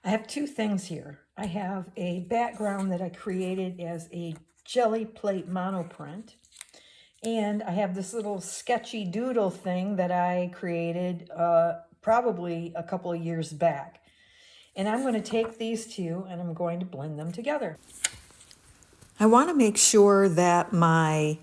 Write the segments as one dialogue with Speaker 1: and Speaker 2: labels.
Speaker 1: I have two things here. I have a background that I created as a jelly plate monoprint. And I have this little sketchy doodle thing that I created probably a couple of years back. And I'm going to take these two and I'm going to blend them together. I want to make sure that my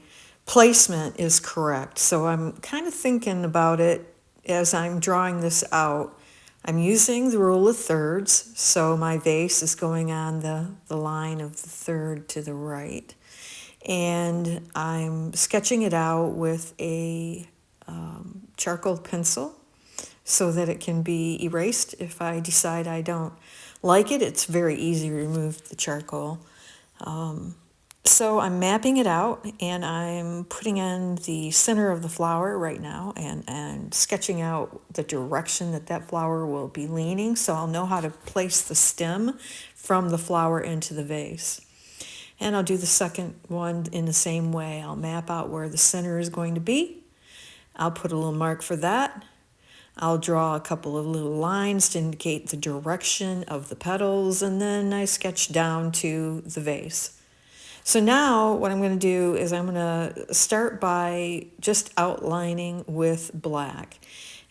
Speaker 1: placement is correct. So I'm kind of thinking about it as I'm drawing this out. I'm using the rule of thirds, so my vase is going on the line of the third to the right. And I'm sketching it out with a charcoal pencil so that it can be erased if I decide I don't like it. It's very easy to remove the charcoal. So I'm mapping it out and I'm putting in the center of the flower right now and sketching out the direction that that flower will be leaning, so I'll know how to place the stem from the flower into the vase. And I'll do the second one in the same way. I'll map out where the center is going to be. I'll put a little mark for that. I'll draw a couple of little lines to indicate the direction of the petals, and then I sketch down to the vase. So now what I'm going to do is I'm going to start by just outlining with black.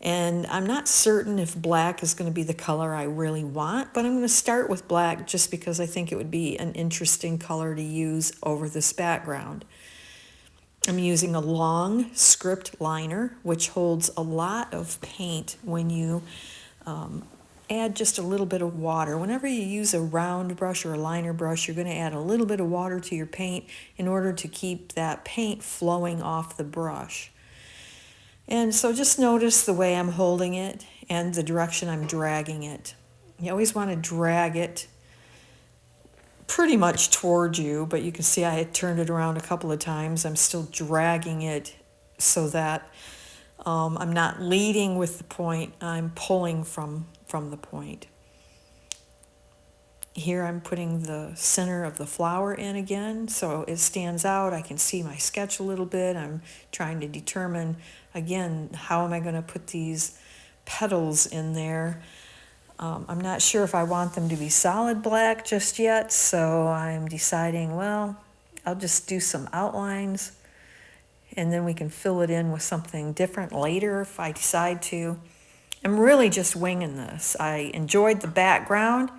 Speaker 1: And I'm not certain if black is going to be the color I really want, but I'm going to start with black just because I think it would be an interesting color to use over this background. I'm using a long script liner, which holds a lot of paint when you add just a little bit of water. Whenever you use a round brush or a liner brush, you're going to add a little bit of water to your paint in order to keep that paint flowing off the brush. And so just notice the way I'm holding it and the direction I'm dragging it. You always want to drag it pretty much toward you, but you can see I had turned it around a couple of times. I'm still dragging it so that I'm not leading with the point, I'm pulling from the point. Here I'm putting the center of the flower in again so it stands out. I can see my sketch a little bit. I'm trying to determine, again, how am I going to put these petals in there. I'm not sure if I want them to be solid black just yet, so I'm deciding, well, I'll just do some outlines and then we can fill it in with something different later if I decide to. I'm really just winging this. I enjoyed the background.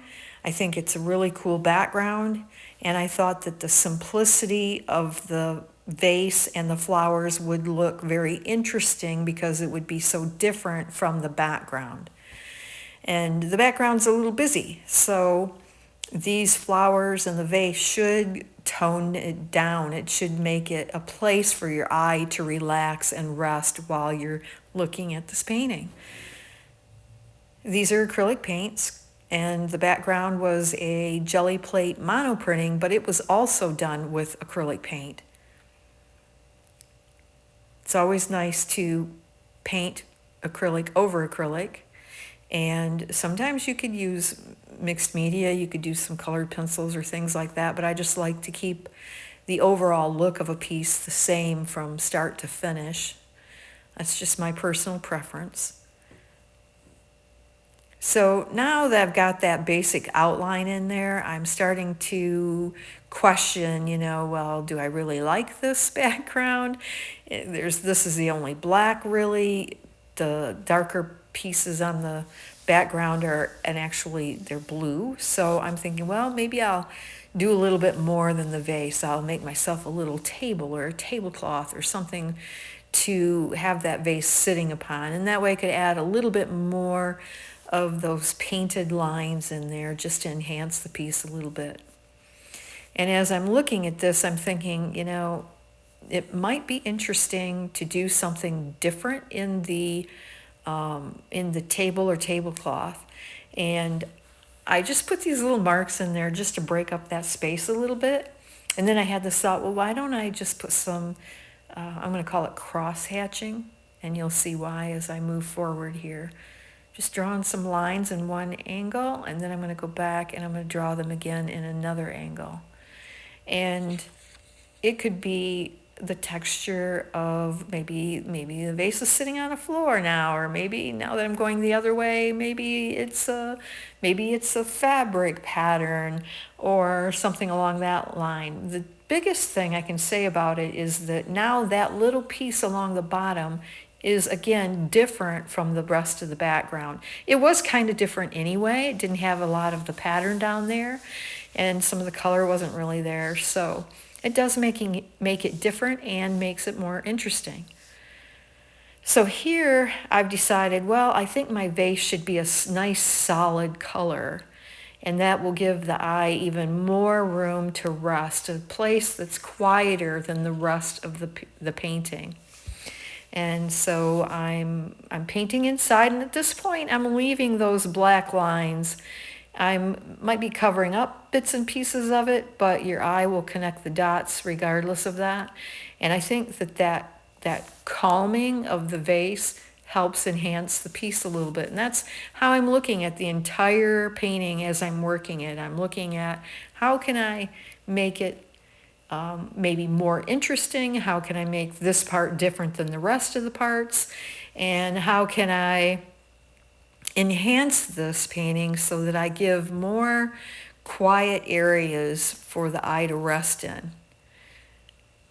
Speaker 1: I think it's a really cool background, and I thought that the simplicity of the vase and the flowers would look very interesting because it would be so different from the background. And the background's a little busy, so these flowers and the vase should tone it down. It should make it a place for your eye to relax and rest while you're looking at this painting. These are acrylic paints, and the background was a jelly plate monoprinting, but it was also done with acrylic paint. It's always nice to paint acrylic over acrylic, and sometimes you could use mixed media. You could do some colored pencils or things like that, but I just like to keep the overall look of a piece the same from start to finish. That's just my personal preference. So now that I've got that basic outline in there, I'm starting to question, well, do I really like this background? This is the only black, really. The darker pieces on the background they're blue. So I'm thinking, well, maybe I'll do a little bit more than the vase. I'll make myself a little table or a tablecloth or something to have that vase sitting upon. And that way I could add a little bit more of those painted lines in there just to enhance the piece a little bit. And as I'm looking at this, I'm thinking, it might be interesting to do something different in the table or tablecloth. And I just put these little marks in there just to break up that space a little bit. And then I had this thought, well, why don't I just put some, I'm going to call it cross hatching, and you'll see why as I move forward here. Just drawing some lines in one angle, and then I'm going to go back and I'm going to draw them again in another angle. And it could be the texture of maybe the vase is sitting on a floor now, or maybe now that I'm going the other way, maybe it's a fabric pattern or something along that line. The biggest thing I can say about it is that now that little piece along the bottom is again different from the rest of the background. It was kind of different anyway. It didn't have a lot of the pattern down there, and some of the color wasn't really there, so it does make it different and makes it more interesting. So here I've decided, well, I think my vase should be a nice solid color, and that will give the eye even more room to rest, a place that's quieter than the rest of the painting. And so I'm painting inside, and at this point I'm leaving those black lines. I might be covering up bits and pieces of it, but your eye will connect the dots regardless of that. And I think that calming of the vase helps enhance the piece a little bit. And that's how I'm looking at the entire painting as I'm working it. I'm looking at how can I make it maybe more interesting? How can I make this part different than the rest of the parts? And how can I enhance this painting so that I give more quiet areas for the eye to rest in?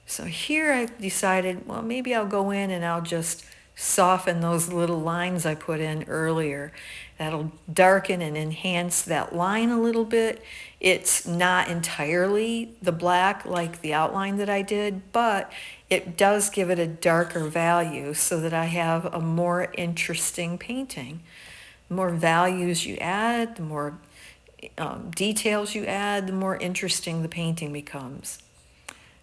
Speaker 1: So here I've decided, well, maybe I'll go in and I'll just soften those little lines I put in earlier. That'll darken and enhance that line a little bit. It's not entirely the black like the outline that I did, but it does give it a darker value so that I have a more interesting painting. The more values you add, the more details you add, the more interesting the painting becomes.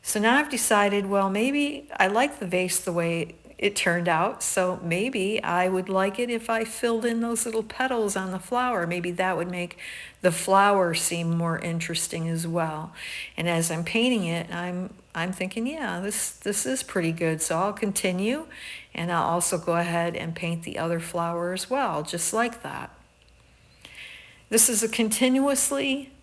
Speaker 1: So now I've decided, well, maybe I like the vase the way it turned out, so maybe I would like it if I filled in those little petals on the flower. Maybe that would make the flower seem more interesting as well. And as I'm painting it, I'm thinking, yeah, this is pretty good. So I'll continue, and I'll also go ahead and paint the other flower as well, just like that. This is a continuously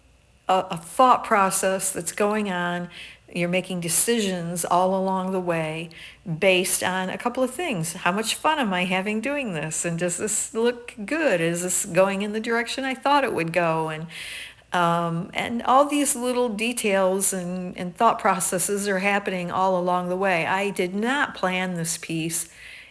Speaker 1: a thought process that's going on. You're making decisions all along the way based on a couple of things. How much fun am I having doing this? And does this look good? Is this going in the direction I thought it would go? And all these little details and thought processes are happening all along the way. I did not plan this piece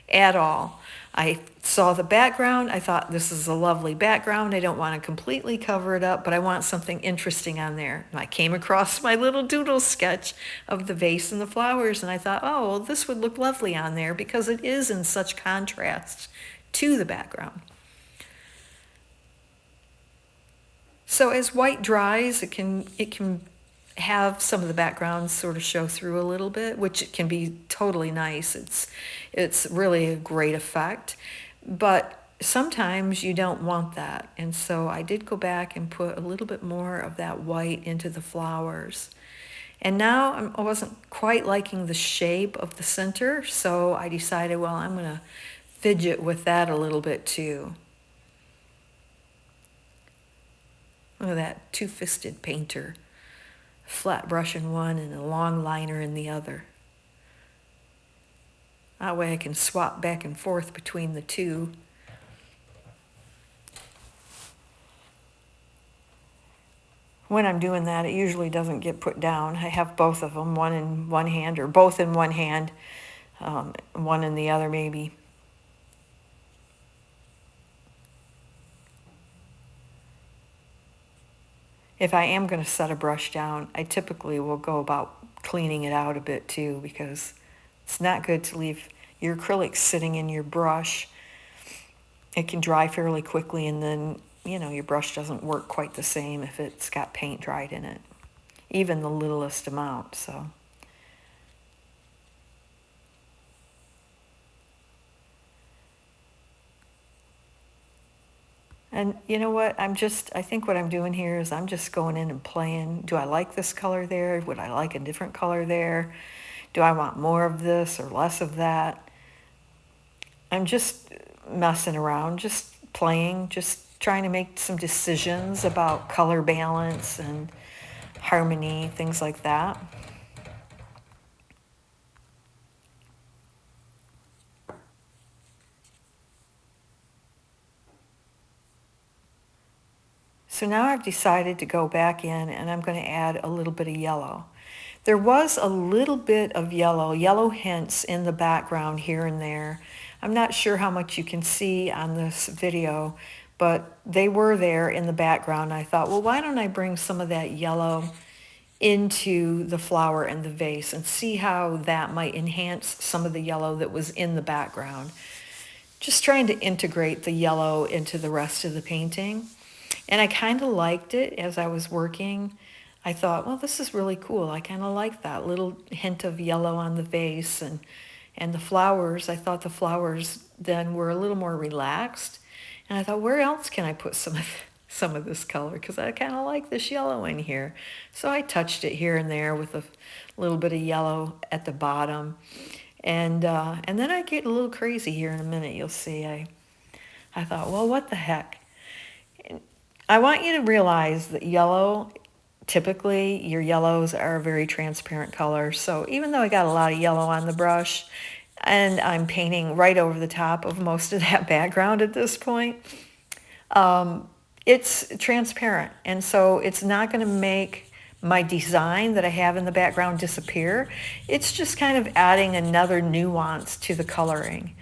Speaker 1: at all. I saw the background. I thought, this is a lovely background. I don't want to completely cover it up, but I want something interesting on there. And I came across my little doodle sketch of the vase and the flowers, and I thought, oh, well, this would look lovely on there because it is in such contrast to the background. So as white dries, it can have some of the backgrounds sort of show through a little bit, which can be totally nice. It's really a great effect, but sometimes you don't want that. And so I did go back and put a little bit more of that white into the flowers. And now I wasn't quite liking the shape of the center, so I decided, well, I'm going to fidget with that a little bit too. Look at that two-fisted painter. Flat brush in one and a long liner in the other. That way I can swap back and forth between the two. When I'm doing that, it usually doesn't get put down. I have both of them, one in one hand, or both in one hand, one in the other maybe. If I am going to set a brush down, I typically will go about cleaning it out a bit too, because it's not good to leave your acrylics sitting in your brush. It can dry fairly quickly, and then, you know, your brush doesn't work quite the same if it's got paint dried in it, even the littlest amount. So. And you know what, I think what I'm doing here is I'm just going in and playing. Do I like this color there? Would I like a different color there? Do I want more of this or less of that? I'm just messing around, just playing, just trying to make some decisions about color balance and harmony, things like that. So now I've decided to go back in and I'm going to add a little bit of yellow. There was a little bit of yellow hints in the background here and there. I'm not sure how much you can see on this video, but they were there in the background. I thought, well, why don't I bring some of that yellow into the flower and the vase and see how that might enhance some of the yellow that was in the background. Just trying to integrate the yellow into the rest of the painting. And I kind of liked it as I was working. I thought, well, this is really cool. I kind of like that little hint of yellow on the vase and the flowers. I thought the flowers then were a little more relaxed. And I thought, where else can I put some of this color? Because I kind of like this yellow in here. So I touched it here and there with a little bit of yellow at the bottom. And then I get a little crazy here in a minute, you'll see. I thought, well, what the heck? I want you to realize that yellow, typically your yellows are a very transparent color. So even though I got a lot of yellow on the brush and I'm painting right over the top of most of that background at this point, it's transparent. And so it's not going to make my design that I have in the background disappear. It's just kind of adding another nuance to the coloring.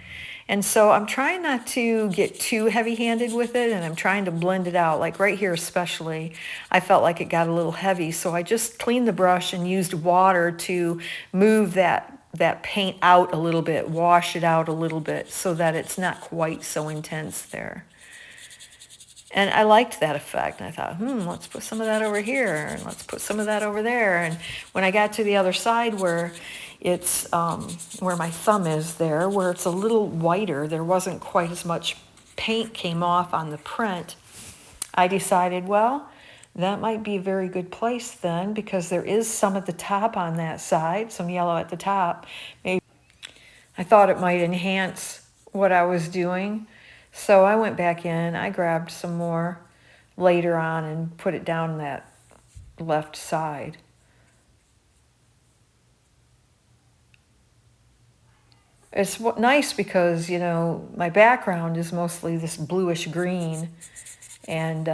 Speaker 1: And so I'm trying not to get too heavy-handed with it, and I'm trying to blend it out. Like right here especially, I felt like it got a little heavy, so I just cleaned the brush and used water to move that paint out a little bit, wash it out a little bit so that it's not quite so intense there. And I liked that effect. And I thought, let's put some of that over here, and let's put some of that over there. And when I got to the other side where it's where my thumb is there, where it's a little whiter, there wasn't quite as much paint came off on the print, I decided, well, that might be a very good place then, because there is some at the top on that side, some yellow at the top. Maybe I thought it might enhance what I was doing. So I went back in, I grabbed some more later on and put it down that left side. It's nice because, you know, my background is mostly this bluish green and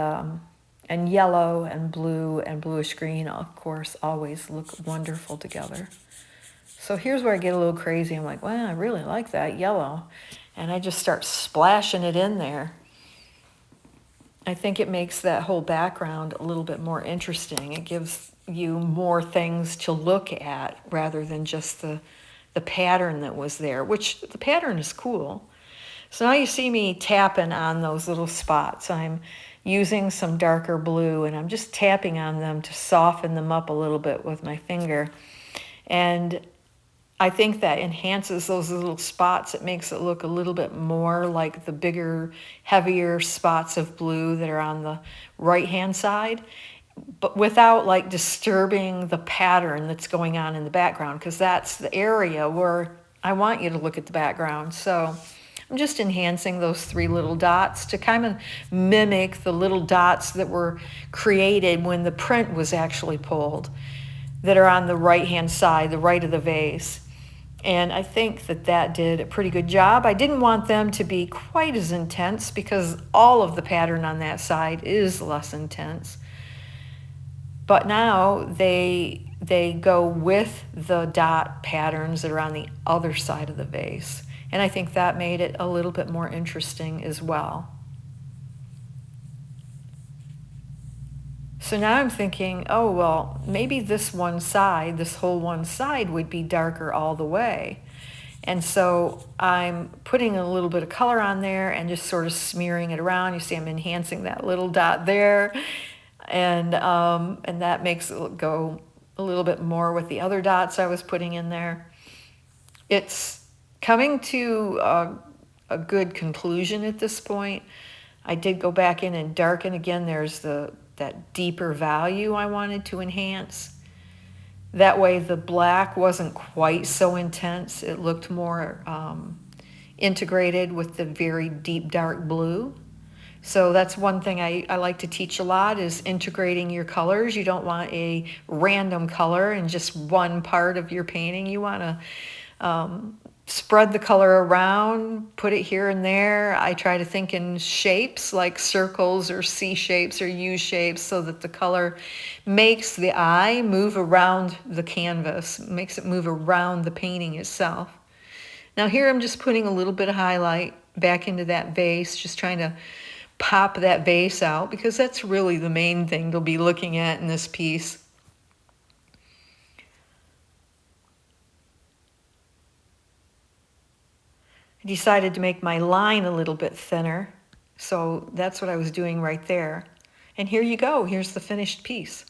Speaker 1: yellow and blue and bluish green, of course, always look wonderful together. So here's where I get a little crazy. I'm like, well, I really like that yellow. And I just start splashing it in there. I think it makes that whole background a little bit more interesting. It gives you more things to look at rather than just the pattern that was there, which the pattern is cool. So now you see me tapping on those little spots. I'm using some darker blue and I'm just tapping on them to soften them up a little bit with my finger. And I think that enhances those little spots. It makes it look a little bit more like the bigger, heavier spots of blue that are on the right-hand side, but without like disturbing the pattern that's going on in the background, because that's the area where I want you to look at the background. So I'm just enhancing those three little dots to kind of mimic the little dots that were created when the print was actually pulled, that are on the right-hand side, the right of the vase. And I think that did a pretty good job. I didn't want them to be quite as intense because all of the pattern on that side is less intense. But now they go with the dot patterns that are on the other side of the vase. And I think that made it a little bit more interesting as well. So now I'm thinking, oh, well, maybe this one side, this whole one side would be darker all the way. And so I'm putting a little bit of color on there and just sort of smearing it around. You see I'm enhancing that little dot there. And that makes it go a little bit more with the other dots I was putting in there. It's coming to a good conclusion at this point. I did go back in and darken again. There's that deeper value I wanted to enhance. That way the black wasn't quite so intense. It looked more integrated with the very deep dark blue. So that's one thing I like to teach a lot, is integrating your colors. You don't want a random color in just one part of your painting. You want to spread the color around, put it here and there. I try to think in shapes like circles or C shapes or U shapes so that the color makes the eye move around the canvas, makes it move around the painting itself. Now here I'm just putting a little bit of highlight back into that vase, just trying to pop that vase out because that's really the main thing they'll be looking at in this piece. I decided to make my line a little bit thinner, so that's what I was doing right there. And here you go, here's the finished piece.